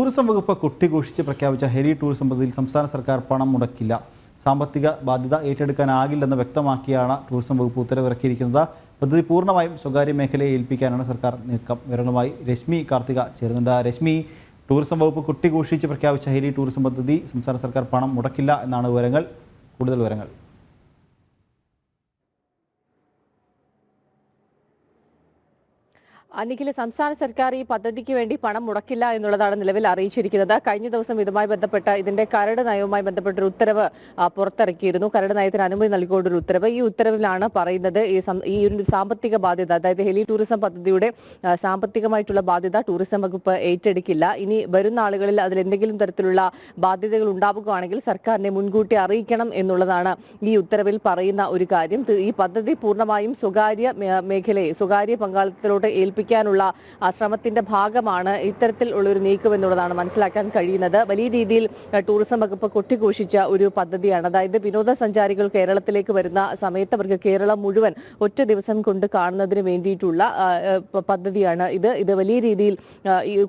Tourism വകുപ്പ് കൊട്ടിഘോഷിച്ച് പ്രഖ്യാപിച്ച ഹെലി tourism പദ്ധതിയിൽ സംസ്ഥാന സർക്കാർ പണം മുടക്കില്ല. സാമ്പത്തിക ബാധ്യത ഏറ്റെടുക്കാനാകില്ലെന്ന് വ്യക്തമാക്കിയാണ് ടൂറിസം വകുപ്പ് ഉത്തരവിറക്കിയിരിക്കുന്നത്. പദ്ധതി പൂർണ്ണമായും സ്വകാര്യ മേഖലയെ ഏൽപ്പിക്കാനാണ് സർക്കാർ നീക്കം. വിവരങ്ങളുമായി രശ്മി കാർത്തിക ചേരുന്നുണ്ട്. രശ്മി, ടൂറിസം വകുപ്പ് കൊട്ടിഘോഷിച്ച് പ്രഖ്യാപിച്ച ഹെലി ടൂറിസം പദ്ധതി സംസ്ഥാന സർക്കാർ പണം മുടക്കില്ല എന്നാണ് വിവരങ്ങൾ. കൂടുതൽ വിവരങ്ങൾ. അനിഖിൽ, സംസ്ഥാന സർക്കാർ ഈ പദ്ധതിക്ക് വേണ്ടി പണം മുടക്കില്ല എന്നുള്ളതാണ് നിലവിൽ അറിയിച്ചിരിക്കുന്നത്. കഴിഞ്ഞ ദിവസം ഇതുമായി ബന്ധപ്പെട്ട ഇതിന്റെ കരട് നയവുമായി ബന്ധപ്പെട്ടൊരു ഉത്തരവ് പുറത്തിറക്കിയിരുന്നു. കരട് നയത്തിന് അനുമതി നൽകിക്കൊണ്ടൊരു ഉത്തരവ്. ഈ ഉത്തരവിലാണ് പറയുന്നത് ഈ ഒരു സാമ്പത്തിക ബാധ്യത, അതായത് ഹെലി ടൂറിസം പദ്ധതിയുടെ സാമ്പത്തികമായിട്ടുള്ള ബാധ്യത ടൂറിസം വകുപ്പ് ഏറ്റെടുക്കില്ല. ഇനി വരുന്ന ആളുകളിൽ അതിൽ എന്തെങ്കിലും തരത്തിലുള്ള ബാധ്യതകൾ ഉണ്ടാവുകയാണെങ്കിൽ സർക്കാരിനെ മുൻകൂട്ടി അറിയിക്കണം എന്നുള്ളതാണ് ഈ ഉത്തരവിൽ പറയുന്ന ഒരു കാര്യം. ഈ പദ്ധതി പൂർണ്ണമായും സ്വകാര്യ പങ്കാളിത്തത്തിലോട്ട് ഏൽപ്പിക്കാനുള്ള ശ്രമത്തിന്റെ ഭാഗമാണ് ഇത്തരത്തിലുള്ള ഒരു നീക്കം എന്നുള്ളതാണ് മനസ്സിലാക്കാൻ കഴിയുന്നത്. വലിയ രീതിയിൽ ടൂറിസം വകുപ്പ് കൊട്ടിഘോഷിച്ച ഒരു പദ്ധതിയാണ്. അതായത് വിനോദസഞ്ചാരികൾ കേരളത്തിലേക്ക് വരുന്ന സമയത്ത് അവർക്ക് കേരളം മുഴുവൻ ഒറ്റ ദിവസം കൊണ്ട് കാണുന്നതിന് വേണ്ടിയിട്ടുള്ള പദ്ധതിയാണ് ഇത് വലിയ രീതിയിൽ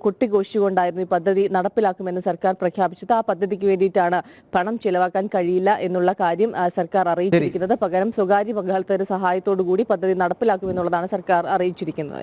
കൊട്ടിഘോഷിച്ചുകൊണ്ടായിരുന്നു ഈ പദ്ധതി നടപ്പിലാക്കുമെന്ന് സർക്കാർ പ്രഖ്യാപിച്ചത്. ആ പദ്ധതിക്ക് വേണ്ടിയിട്ടാണ് പണം ചെലവാക്കാൻ കഴിയില്ല എന്നുള്ള കാര്യം സർക്കാർ അറിയിച്ചിരിക്കുന്നത്. പകരം സ്വകാര്യ പങ്കാളിത്തത്തിന്റെ സഹായത്തോടു കൂടി പദ്ധതി നടപ്പിലാക്കുമെന്നുള്ളതാണ് സർക്കാർ അറിയിച്ചിരിക്കുന്നത്.